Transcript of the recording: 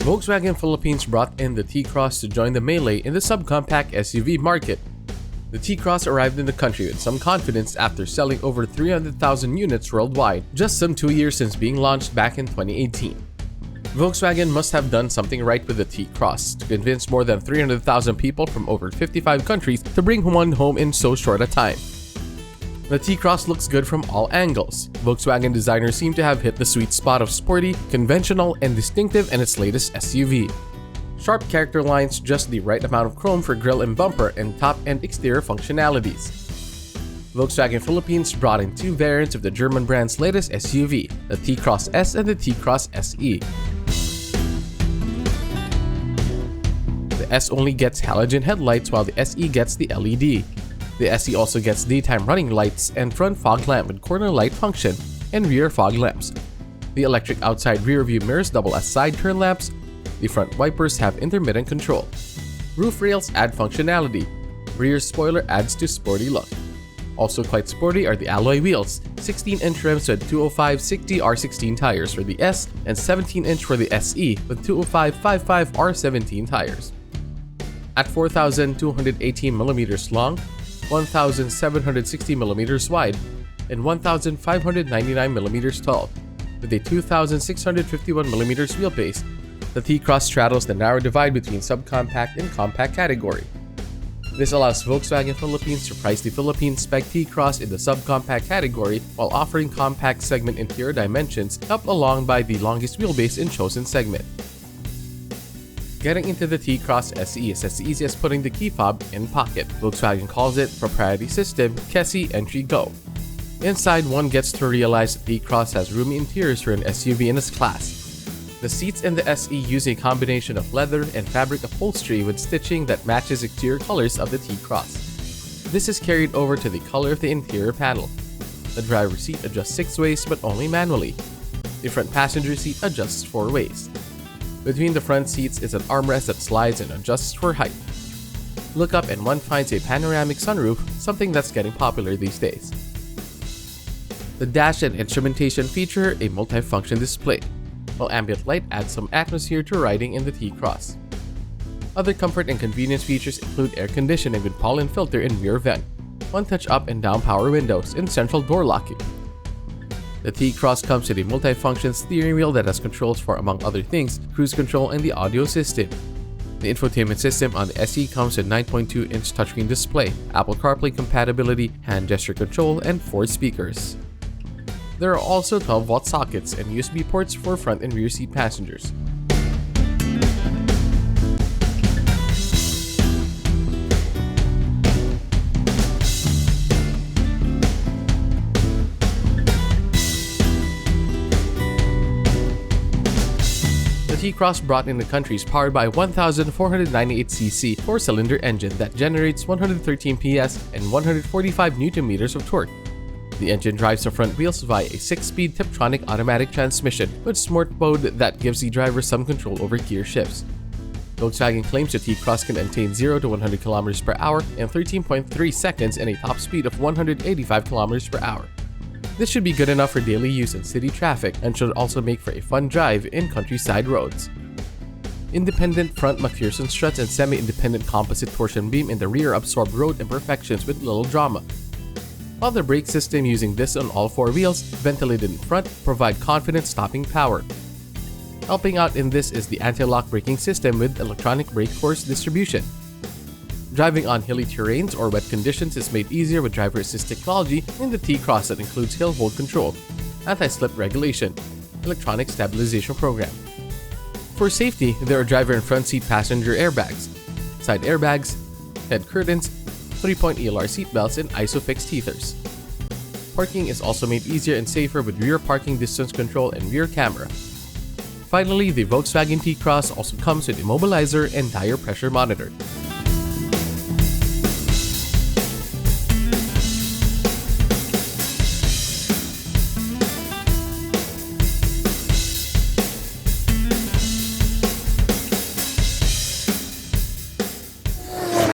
Volkswagen Philippines brought in the T-Cross to join the melee in the subcompact SUV market. The T-Cross arrived in the country with some confidence after selling over 300,000 units worldwide, just some 2 years since being launched back in 2018. Volkswagen must have done something right with the T-Cross to convince more than 300,000 people from over 55 countries to bring one home in so short a time. The T-Cross looks good from all angles. Volkswagen designers seem to have hit the sweet spot of sporty, conventional, and distinctive in its latest SUV. Sharp character lines, just the right amount of chrome for grille and bumper, and top and exterior functionalities. Volkswagen Philippines brought in two variants of the German brand's latest SUV, the T-Cross S and the T-Cross SE. The S only gets halogen headlights while the SE gets the LED. The SE also gets daytime running lights and front fog lamp with corner light function and rear fog lamps. The electric outside rear view mirrors double as side turn lamps. The front wipers have intermittent control. Roof rails add functionality. Rear spoiler adds to sporty look. Also quite sporty are the alloy wheels, 16-inch rims with 205/60 R16 tires for the S and 17-inch for the SE with 205/55 R17 tires. At 4,218mm long, 1,760mm wide, and 1,599mm tall, with a 2,651mm wheelbase, the T-Cross straddles the narrow divide between subcompact and compact category. This allows Volkswagen Philippines to price the Philippines spec T-Cross in the subcompact category while offering compact segment interior dimensions up along by the longest wheelbase in chosen segment. Getting into the T-Cross SE is as easy as putting the key fob in pocket. Volkswagen calls it proprietary system KESI Entry Go. Inside, one gets to realize the T-Cross has roomy interiors for an SUV in its class. The seats in the SE use a combination of leather and fabric upholstery with stitching that matches exterior colors of the T-Cross. This is carried over to the color of the interior panel. The driver's seat adjusts 6 ways but only manually. The front passenger seat adjusts 4 ways. Between the front seats is an armrest that slides and adjusts for height. Look up and one finds a panoramic sunroof, something that's getting popular these days. The dash and instrumentation feature a multifunction display, while ambient light adds some atmosphere to riding in the T-Cross. Other comfort and convenience features include air conditioning with pollen filter and rear vent, one-touch up and down power windows, and central door locking. The T-Cross comes with a multifunction steering wheel that has controls for, among other things, cruise control and the audio system. The infotainment system on the SE comes with 9.2-inch touchscreen display, Apple CarPlay compatibility, hand gesture control, and 4 speakers. There are also 12-watt sockets and USB ports for front and rear seat passengers. The T-Cross brought in the country is powered by a 1,498cc 4-cylinder engine that generates 113 PS and 145 Nm of torque. The engine drives the front wheels via a 6-speed Tiptronic automatic transmission with Smart Mode that gives the driver some control over gear shifts. Volkswagen claims the T-Cross can attain 0 to 100 km per hour in 13.3 seconds and a top speed of 185 km per hour. This should be good enough for daily use in city traffic and should also make for a fun drive in countryside roads. Independent front McPherson struts and semi-independent composite torsion beam in the rear absorb road imperfections with little drama. While the brake system using this on all 4 wheels, ventilated in front, provide confident stopping power. Helping out in this is the anti-lock braking system with electronic brake force distribution. Driving on hilly terrains or wet conditions is made easier with driver assist technology in the T-Cross that includes hill hold control, anti-slip regulation, electronic stabilization program. For safety, there are driver and front seat passenger airbags, side airbags, head curtains, 3-point ELR seatbelts, and ISOFIX teethers. Parking is also made easier and safer with rear parking distance control and rear camera. Finally, the Volkswagen T-Cross also comes with immobilizer and tire pressure monitor.